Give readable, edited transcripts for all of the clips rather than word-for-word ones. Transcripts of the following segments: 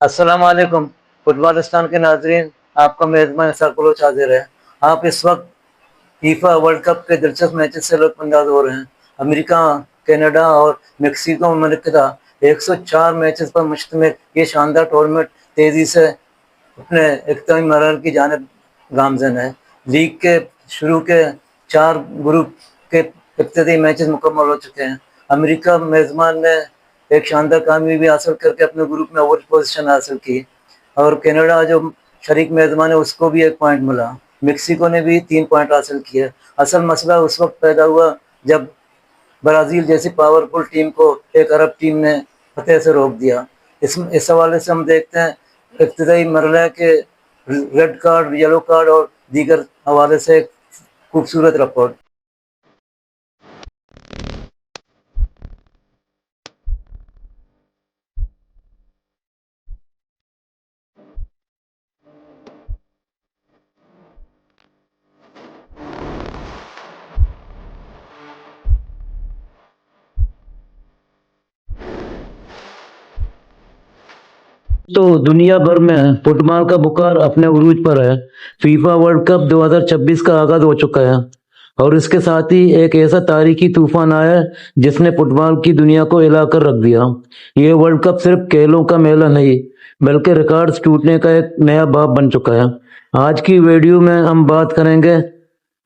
अस्सलाम वालेकुम। फुटबॉलिस्तान के नाजरीन, आपका मेज़बान सरफरोश हाजिर है। आप इस वक्त फीफा वर्ल्ड कप के दिलचस्प मैचेस से लुत्फ़अंदाज़ हो रहे हैं। अमेरिका, कनाडा और मेक्सिको में मुनक़िदा 104 मैचेस पर मुश्तमिल ये शानदार टूर्नामेंट तेज़ी से अपने इख्तितामी मरहले की जानिब गामज़न है। लीग के शुरू के 4 ग्रुप के इब्तदाई मैचेस मुकम्मल हो चुके हैं। अमेरिका मेज़बान ने एक शानदार कामयाबी हासिल करके अपने ग्रुप में अव्वल पोजीशन हासिल की और कनाडा जो शरीक मेज़बान है उसको भी 1 पॉइंट मिला। मेक्सिको ने भी 3 पॉइंट हासिल किए। असल मसला उस वक्त पैदा हुआ जब ब्राज़ील जैसी पावरफुल टीम को एक अरब टीम ने फतेह से रोक दिया। इस हवाले से हम देखते हैं इब्तदाई मरहले के रेड कार्ड, येलो कार्ड और दीगर हवाले से एक खूबसूरत रिपोर्ट। तो दुनिया भर में फुटबॉल का बुखार अपने उरूज पर है। फीफा वर्ल्ड कप 2026 का आगाज हो चुका है और इसके साथ ही एक ऐसा तारीखी तूफान आया है जिसने फुटबॉल की दुनिया को हिला कर रख दिया। ये वर्ल्ड कप सिर्फ खेलों का मेला नहीं बल्कि रिकॉर्ड्स टूटने का एक नया बाब बन चुका है। आज की वीडियो में हम बात करेंगे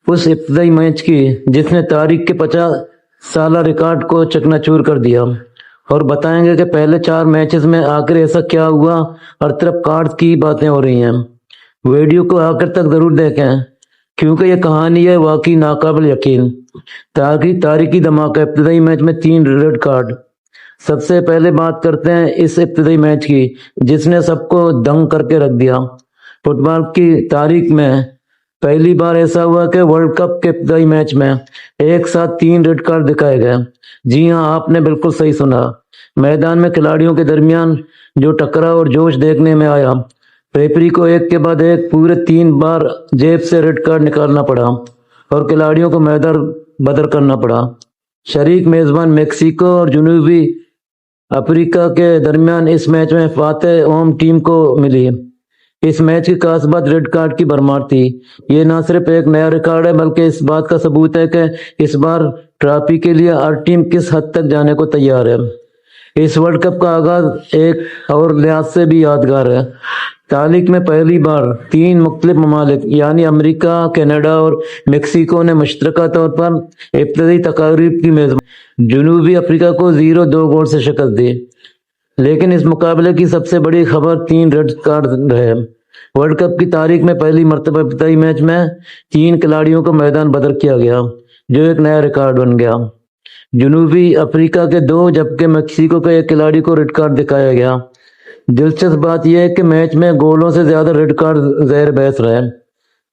उस इब्तदाई मैच की जिसने तारीख के 50 साल रिकॉर्ड को चकनाचूर कर दिया और बताएंगे कि पहले 4 मैचेस में आखिर ऐसा क्या हुआ और तरफ कार्ड की बातें हो रही हैं। वीडियो को आखिर तक जरूर देखें क्योंकि ये कहानी है वाकई नाकाबिल यकीन। तारीखी धमाका, इब्तदाई मैच में 3 रेड कार्ड। सबसे पहले बात करते हैं इस इब्तदाई मैच की जिसने सबको दंग करके रख दिया। फुटबॉल की तारीख में पहली बार ऐसा हुआ कि वर्ल्ड कप के इब्तदाई मैच में एक साथ 3 रेड कार्ड दिखाए गए। जी हाँ, आपने बिल्कुल सही सुना। मैदान में खिलाड़ियों के दरमियान जो टकराव और जोश देखने में आया, रेफरी को एक के बाद एक पूरे 3 बार जेब से रेड कार्ड निकालना पड़ा और खिलाड़ियों को मैदान बदर करना पड़ा। शरीक मेजबान मेक्सिको और जनूबी अफ्रीका के दरमियान इस मैच में फातेह होम टीम को मिली। इस मैच की खास बात रेड कार्ड की भरमार थी। ये ना सिर्फ एक नया रिकॉर्ड है बल्कि इस बात का सबूत है कि इस बार ट्रॉफी के लिए हर टीम किस हद तक जाने को तैयार है। इस वर्ल्ड कप का आगाज एक और लिहाज से भी यादगार है। तारीख में पहली बार 3 मुख्तलिफ ममालिक यानी अमेरिका, कनाडा और मेक्सिको ने मुश्तरका तौर पर इब्तदाई तकारीब की मेजबान जनूबी अफ्रीका को 0-2 गोल से शिकस्त दी। लेकिन इस मुकाबले की सबसे बड़ी खबर 3 रेड कार्ड रहे। वर्ल्ड कप की तारीख में पहली मर्तबा इब्तदाई मैच में 3 खिलाड़ियों को मैदान बदर किया गया जो एक नया रिकॉर्ड बन गया। जनूबी अफ्रीका के 2 जबकि मेक्सिको के 1 खिलाड़ी को रेड कार्ड दिखाया गया। दिलचस्प बात यह है कि मैच में गोलों से ज्यादा रेड कार्ड ज़ेर बहस रहे।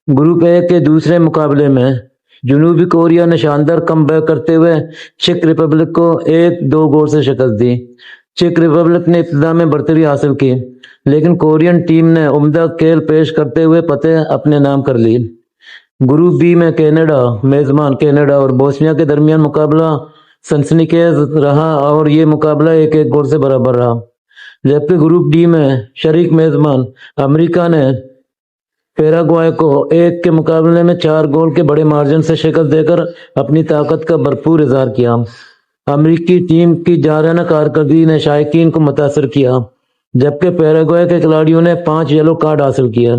ग्रुप ए के दूसरे मुकाबले में जनूबी कोरिया ने शानदार कमबैक करते हुए चेक रिपब्लिक को 1-2 गोल से शिकस्त दी। चेक रिपब्लिक ने इब्तिदा में बढ़तरी हासिल की लेकिन कोरियन टीम ने उम्दा खेल पेश करते हुए फतेह अपने नाम कर ली। ग्रुप बी में कनाडा, मेजबान कनाडा और बोस्निया के दरमियान मुकाबला सनसनीखेज रहा और ये मुकाबला 1-1 गोल से बराबर रहा। जबकि ग्रुप डी में शरीक मेजबान अमेरिका ने पैराग्वाय को 1 के मुकाबले में 4 गोल के बड़े मार्जिन से शिकस्त देकर अपनी ताकत का भरपूर इजहार किया। अमेरिकी टीम की जाराना कारकर्दगी ने शायकीन को मुतासर किया जबकि पैराग्वाय के खिलाड़ियों ने 5 येलो कार्ड हासिल किए।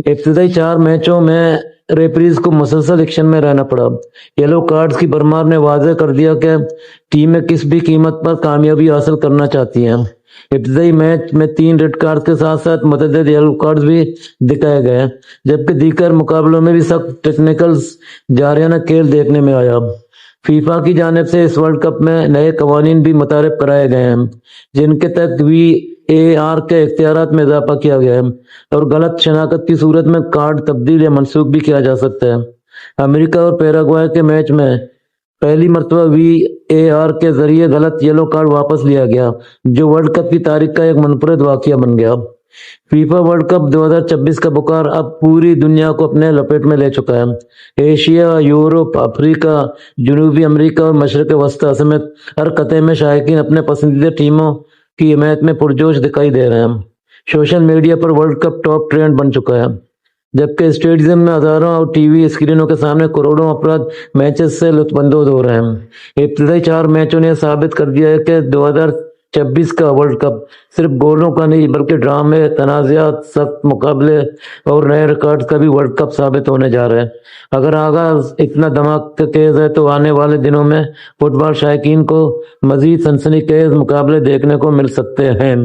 इब्तदाई 4 मैचों में रेफरीज को मुसलसल एक्शन में रहना पड़ा। येलो कार्ड्स की भरमार ने वाज़ेह कर दिया कि टीमें किस भी कीमत पर कामयाबी हासिल करना चाहती हैं। इब्तदाई मैच में 3 रेड कार्ड के साथ साथ मुतअद्दिद येलो कार्ड्स भी दिखाए गए जबकि दीगर मुकाबलों में भी सख्त टेक्निकल्स जारियाना खेल देखने में आया। फीफा की जानिब से इस वर्ल्ड कप में नए कवानीन भी मुतारिफ कराए गए हैं जिनके तहत VAR के इख्तियारात में इजाफा किया गया है और गलत शनाख्त की सूरत में कार्ड तब्दील या मनसूख भी किया जा सकता है। अमेरिका और पैराग्वाय के मैच में पहली मरतबा VAR के जरिए गलत येलो कार्ड वापस लिया गया जो वर्ल्ड कप की तारीख का एक मुनफरद वाकया बन गया। फीफा वर्ल्ड कप 2026 का बुखार अब पूरी दुनिया को अपने लपेट में ले चुका है। एशिया, यूरोप, अफ्रीका, जनूबी अमेरिका और मशरक वस्ता समेत हर खत्े में शायकीन अपने पसंदीदा टीमों की हिमायत में पुरजोश दिखाई दे रहे हैं। सोशल मीडिया पर वर्ल्ड कप टॉप ट्रेंड बन चुका है, जबकि स्टेडियम में हजारों और टीवी स्क्रीनों के सामने करोड़ों अफराद मैचेस से लुत्फानंदोज हो रहे हैं। इब्तदाई 4 मैचों ने साबित कर दिया है कि 2026 का वर्ल्ड कप सिर्फ गोलों का नहीं बल्कि ड्रामे, तनाज़ात, सख्त मुकाबले और नए रिकॉर्ड का भी वर्ल्ड कप साबित होने जा रहा है। अगर आगाज इतना धमाकेदार है तो आने वाले दिनों में फुटबॉल शायकीन को मजीद सनसनीखेज मुकाबले देखने को मिल सकते हैं।